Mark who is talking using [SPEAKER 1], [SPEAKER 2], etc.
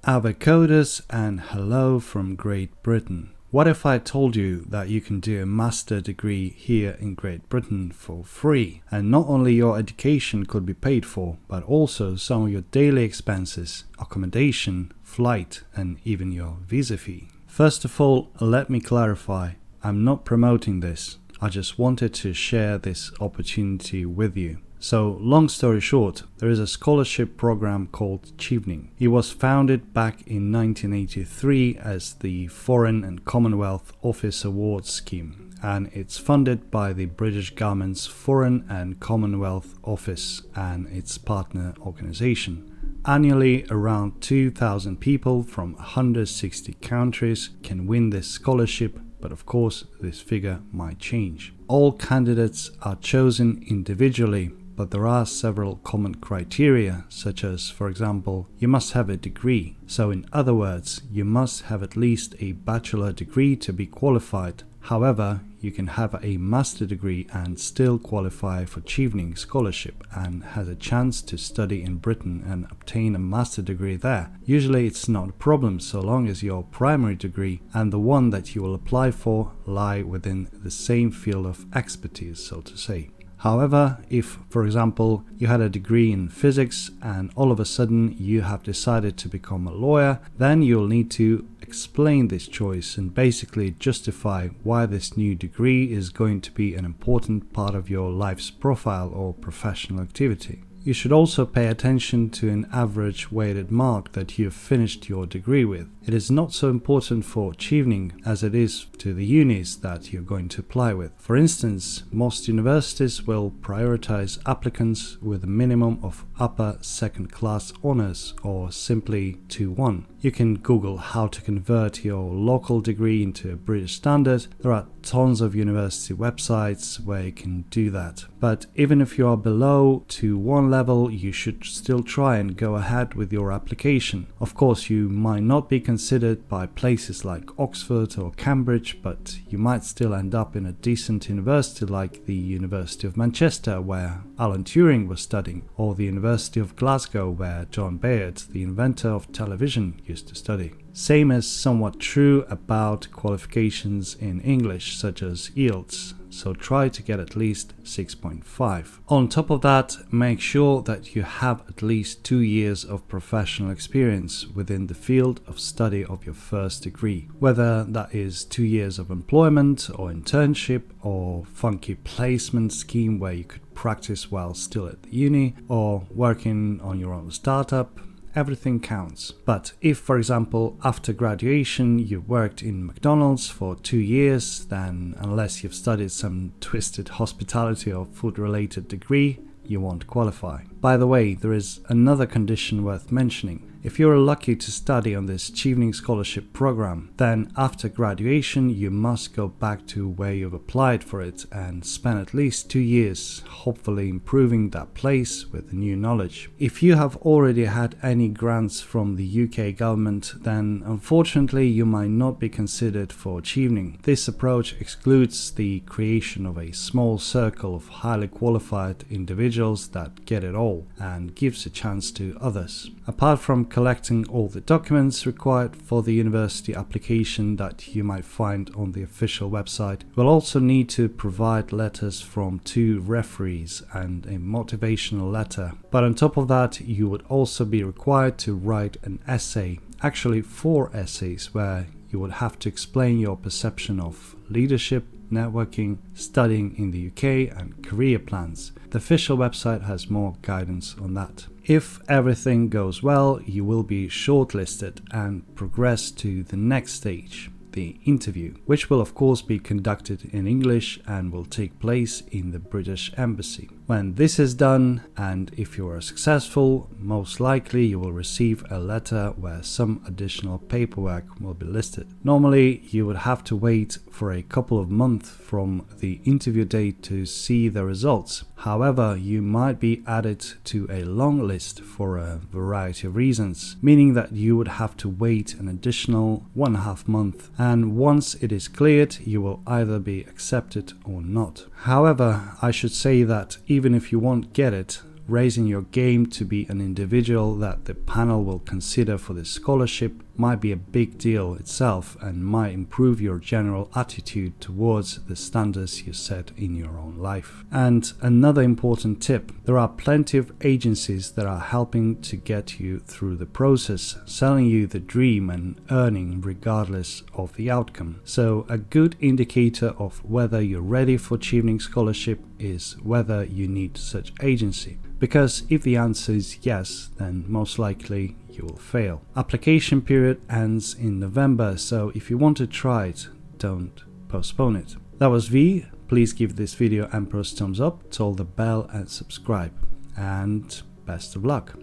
[SPEAKER 1] Ave Coders and hello from Great Britain. What if I told you that you can do a master degree here in Great Britain for free, and not only your education could be paid for, but also some of your daily expenses, accommodation, flight, and even your visa fee? First of all, let me clarify, I'm not promoting this. I just wanted to share this opportunity with you. So, long story short, there is a scholarship program called Chevening. It was founded back in 1983 as the Foreign and Commonwealth Office Awards Scheme, and it's funded by the British government's Foreign and Commonwealth Office and its partner organisation. Annually, around 2,000 people from 160 countries can win this scholarship, but of course this figure might change. All candidates are chosen individually, but there are several common criteria, such as, for example, you must have a degree. So in other words, you must have at least a bachelor degree to be qualified. However, you can have a master degree and still qualify for Chevening Scholarship and has a chance to study in Britain and obtain a master degree there. Usually it's not a problem so long as your primary degree and the one that you will apply for lie within the same field of expertise, so to say. However, if, for example, you had a degree in physics and all of a sudden you have decided to become a lawyer, then you'll need to explain this choice and basically justify why this new degree is going to be an important part of your life's profile or professional activity. You should also pay attention to an average weighted mark that you've finished your degree with. It is not so important for Chevening as it is to the unis that you're going to apply with. For instance, most universities will prioritize applicants with a minimum of upper second class honors or simply 2-1. You can Google how to convert your local degree into a British standard. There are tons of university websites where you can do that. But even if you are below 2-1 level, you should still try and go ahead with your application. Of course, you might not be considered by places like Oxford or Cambridge, but you might still end up in a decent university like the University of Manchester, where Alan Turing was studying, or the University of Glasgow, where John Bayard, the inventor of television, used to study. Same is somewhat true about qualifications in English, such as IELTS, so try to get at least 6.5. On top of that, make sure that you have at least 2 years of professional experience within the field of study of your first degree, whether that is 2 years of employment or internship or funky placement scheme where you could practice while still at the uni or working on your own startup. Everything counts. But if, for example, after graduation you worked in McDonald's for 2 years, then unless you've studied some twisted hospitality or food-related degree, you won't qualify. By the way, there is another condition worth mentioning. If you're lucky to study on this Chevening Scholarship program, then after graduation you must go back to where you've applied for it and spend at least 2 years, hopefully improving that place with new knowledge. If you have already had any grants from the UK government, then unfortunately you might not be considered for Chevening. This approach excludes the creation of a small circle of highly qualified individuals that get it all and gives a chance to others. Apart from collecting all the documents required for the university application that you might find on the official website, you will also need to provide letters from 2 referees and a motivational letter. But on top of that, you would also be required to write an essay, actually 4 essays, where you would have to explain your perception of leadership, networking, studying in the UK and career plans. The official website has more guidance on that. If everything goes well, you will be shortlisted and progress to the next stage, the interview, which will of course be conducted in English and will take place in the British Embassy. When this is done, and if you are successful, most likely you will receive a letter where some additional paperwork will be listed. Normally, you would have to wait for a couple of months from the interview date to see the results. However, you might be added to a long list for a variety of reasons, meaning that you would have to wait an additional 1.5 months, and once it is cleared, you will either be accepted or not. However, I should say that even if you won't get it, raising your game to be an individual that the panel will consider for the scholarship might be a big deal itself and might improve your general attitude towards the standards you set in your own life. And another important tip, there are plenty of agencies that are helping to get you through the process, selling you the dream and earning regardless of the outcome. So a good indicator of whether you're ready for Chevening Scholarship is whether you need such agency. Because if the answer is yes, then most likely you will fail. Application period ends in November, so if you want to try it, don't postpone it. That was V. Please give this video Emperor's thumbs up, toll the bell and subscribe. And best of luck.